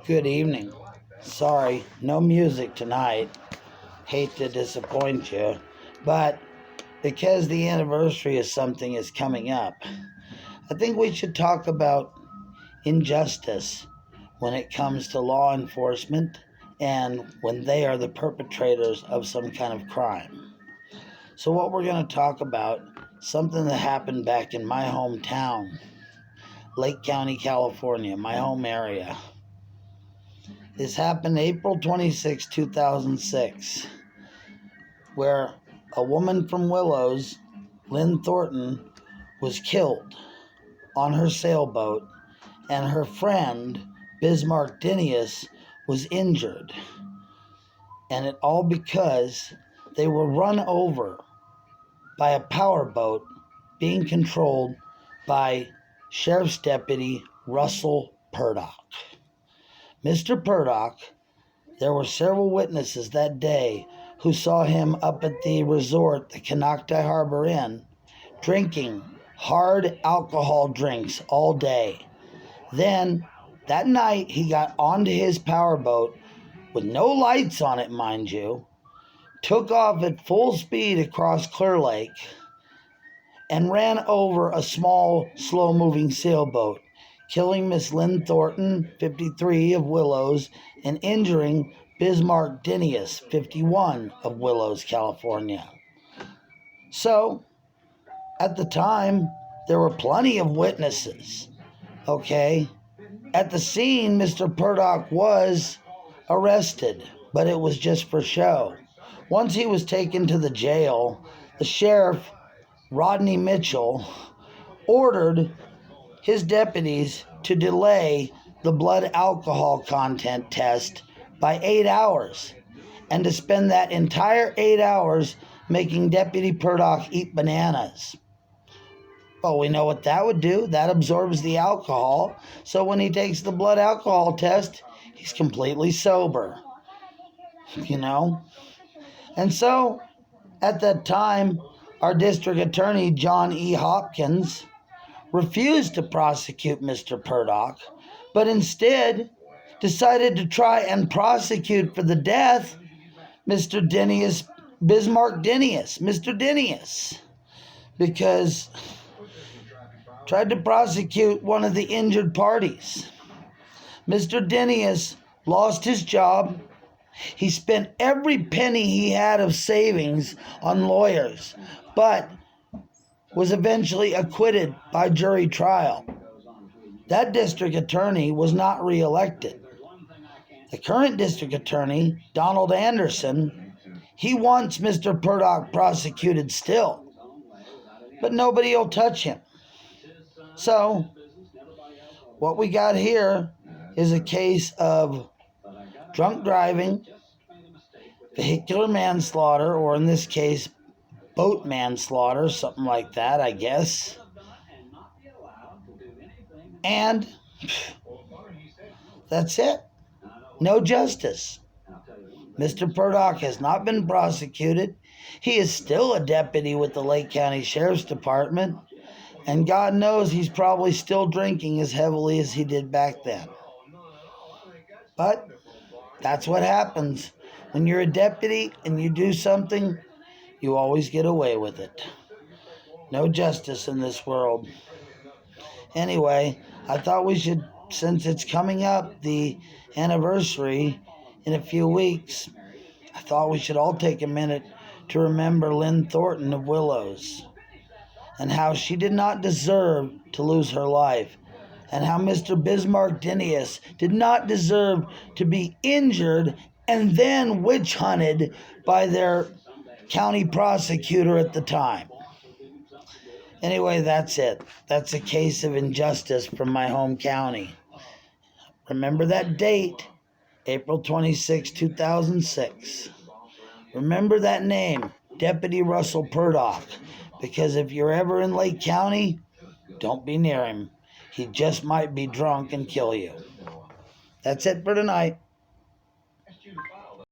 Good evening. Sorry, no music tonight. Hate to disappoint you, but because the anniversary of something is coming up, I think we should talk about injustice when it comes to law enforcement and when they are the perpetrators of some kind of crime. So what we're going to talk about, something that happened back in my hometown, Lake County, California, my home area. This happened April 26, 2006, where a woman from Willows, Lynn Thornton, was killed on her sailboat, and her friend, Bismarck Dinius, was injured. And it all because they were run over by a powerboat being controlled by Sheriff's Deputy Russell Purdock. Mr. Purdock, there were several witnesses that day who saw him up at the resort, the Canocti Harbor Inn, drinking hard alcohol drinks all day. Then, that night, he got onto his powerboat with no lights on it, mind you, took off at full speed across Clear Lake, and ran over a small, slow-moving sailboat, killing Miss Lynn Thornton, 53, of Willows, and injuring Bismarck Dinius, 51, of Willows, California. So, at the time, there were plenty of witnesses, okay? At the scene, Mr. Purdock was arrested, but it was just for show. Once he was taken to the jail, the sheriff, Rodney Mitchell, ordered his deputies to delay the blood alcohol content test by 8 hours and to spend that entire 8 hours making Deputy Purdock eat bananas. Well, we know what that would do. That absorbs the alcohol. So when he takes the blood alcohol test, he's completely sober. You know? And so, at that time, our district attorney, John E. Hopkins, refused to prosecute Mr. Purdock, but instead decided to try and prosecute for the death Mr. Dinius, Bismarck Dinius, Mr. Dinius, because tried to prosecute one of the injured parties. Mr. Dinius lost his job. He spent every penny he had of savings on lawyers, but was eventually acquitted by jury trial. That district attorney was not reelected. The current district attorney, Donald Anderson, he wants Mr. Purdock prosecuted still, but nobody will touch him. So, what we got here is a case of drunk driving, vehicular manslaughter, or in this case, boat manslaughter, something like that, I guess. And that's it. No justice. Mr. Purdock has not been prosecuted. He is still a deputy with the Lake County Sheriff's Department, and God knows he's probably still drinking as heavily as he did back then. But that's what happens. When you're a deputy and you do something, you always get away with it. No justice in this world. Anyway, I thought we should, since it's coming up, the anniversary in a few weeks, I thought we should all take a minute to remember Lynn Thornton of Willows, and how she did not deserve to lose her life, and how Mr. Bismarck Dinius did not deserve to be injured and then witch hunted by their county prosecutor at the time. Anyway, that's it. That's a case of injustice from my home county. Remember that date, April 26, 2006. Remember that name, Deputy Russell Purdock, because if you're ever in Lake County, don't be near him. He just might be drunk and kill you. That's it for tonight.